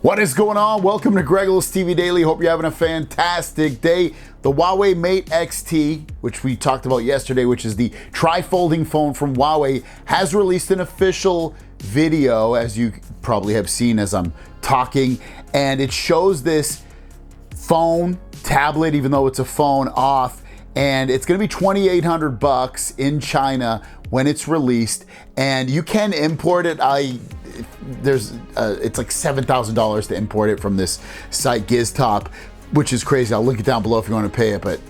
What is going on? Welcome to Greggles TV Daily. Hope you're having a fantastic day. The Huawei Mate XT, which we talked about yesterday, which is the tri-folding phone from Huawei, has released an official video, as you probably have seen as I'm talking, and it shows this phone, tablet, even though it's a phone, off, and it's gonna be $2,800 in China when it's released, and you can import it. It's like $7,000 to import it from this site GizTop, which is crazy. I'll link it down below if you want to pay it, but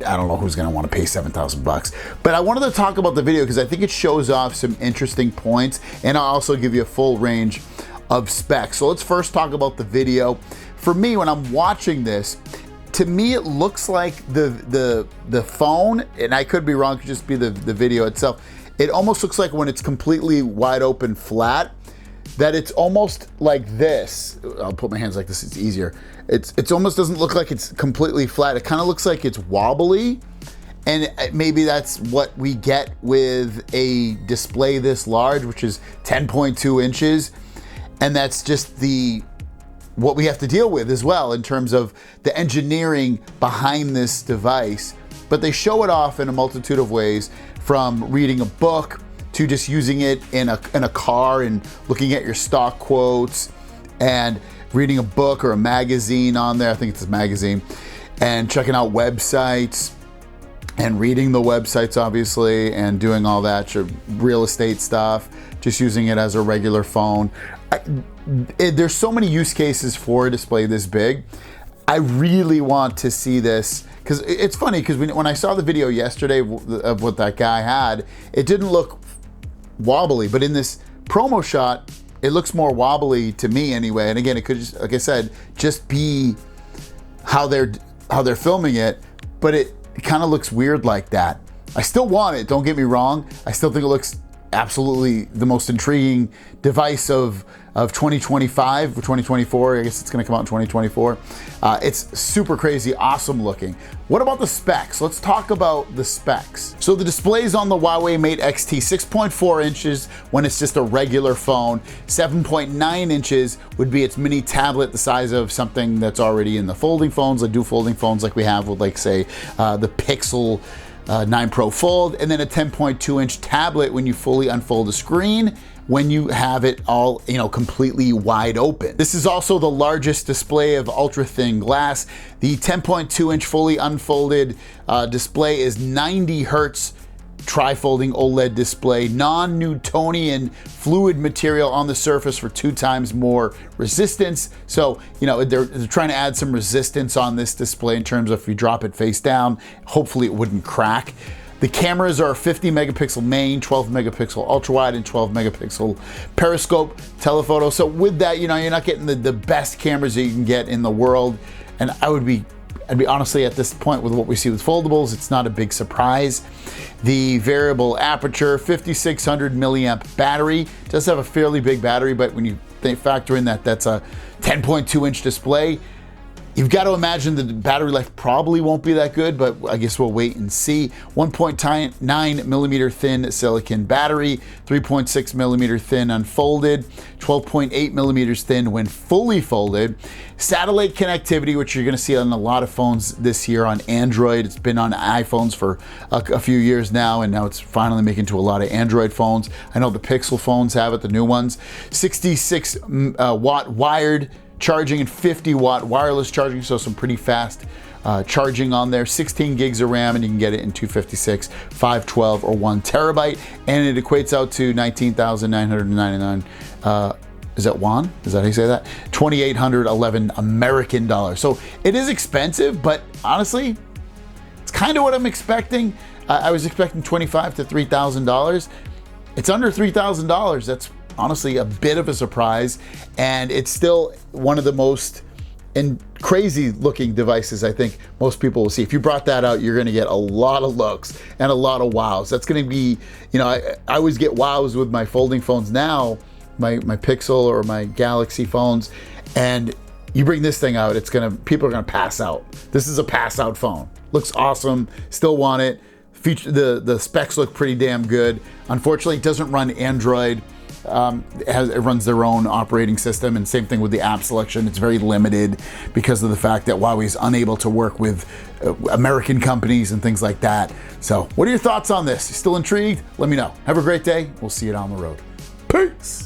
I don't know who's going to want to pay $7,000. But I wanted to talk about the video because I think it shows off some interesting points, and I'll also give you a full range of specs. So let's first talk about the video. For me, when I'm watching this, to me it looks like the phone, and I could be wrong, it could just be the video itself. It almost looks like when it's completely wide open flat, that it's almost like this. I'll put my hands like this, it's easier. It's almost doesn't look like it's completely flat. It kind of looks like it's wobbly, and maybe that's what we get with a display this large, which is 10.2 inches, and that's just what we have to deal with as well in terms of the engineering behind this device. But they show it off in a multitude of ways, from reading a book to just using it in a car and looking at your stock quotes and reading a book or a magazine on there. I think it's a magazine, and checking out websites and reading the websites, obviously, and doing all that real estate stuff, just using it as a regular phone. There's so many use cases for a display this big. I really want to see this, because it's funny, because when I saw the video yesterday of what that guy had, it didn't look wobbly, but in this promo shot, it looks more wobbly to me anyway. And again, it could just, like I said, just be how they're filming it, but it kind of looks weird like that. I still want it, don't get me wrong. I still think it looks absolutely the most intriguing device of 2025 or 2024. I guess it's gonna come out in 2024. It's super crazy, awesome looking. What about the specs? Let's talk about the specs. So the display's on the Huawei Mate XT, 6.4 inches when it's just a regular phone. 7.9 inches would be its mini tablet, the size of something that's already in the folding phones, like folding phones like we have with, like, say, the Pixel 9 Pro Fold, and then a 10.2 inch tablet when you fully unfold the screen, when you have it all, completely wide open. This is also the largest display of ultra thin glass. The 10.2 inch fully unfolded display is 90 hertz tri-folding OLED display, non-Newtonian fluid material on the surface for 2 times more resistance. So, they're trying to add some resistance on this display in terms of if you drop it face down, hopefully it wouldn't crack. The cameras are 50 megapixel main, 12 megapixel ultra wide, and 12 megapixel periscope telephoto. So with that, you're not getting the best cameras that you can get in the world. And I'd be honestly, at this point, with what we see with foldables, it's not a big surprise. The variable aperture, 5600 milliamp battery. It does have a fairly big battery, but when you factor in that that's a 10.2 inch display, you've got to imagine the battery life probably won't be that good, but I guess we'll wait and see. 1.9 millimeter thin silicon battery, 3.6 millimeter thin unfolded, 12.8 millimeters thin when fully folded. Satellite connectivity, which you're going to see on a lot of phones this year on Android. It's been on iPhones for a few years now, and now it's finally making to a lot of Android phones. I know the Pixel phones have it, the new ones. 66 watt wired charging and 50 watt wireless charging, so some pretty fast charging on there. 16 gigs of RAM, and you can get it in 256, 512, or 1 terabyte, and it equates out to 19,999 is that won? Is that how you say that? 2,811 American dollars. So it is expensive, but honestly, it's kind of what I'm expecting. I was expecting $2,500 to $3,000. It's under $3,000. That's honestly a bit of a surprise, and it's still one of the most crazy looking devices I think most people will see. If you brought that out, you're going to get a lot of looks and a lot of wows. That's going to be, I always get wows with my folding phones now, my Pixel or my Galaxy phones, and you bring this thing out, people are gonna pass out. This is a pass out phone. Looks awesome, still want it. The specs look pretty damn good. Unfortunately, it doesn't run Android it runs their own operating system, and same thing with the app selection. It's very limited because of the fact that Huawei is unable to work with American companies and things like that. So what are your thoughts on this? Still intrigued? Let me know. Have a great day. We'll see you down the road. Peace.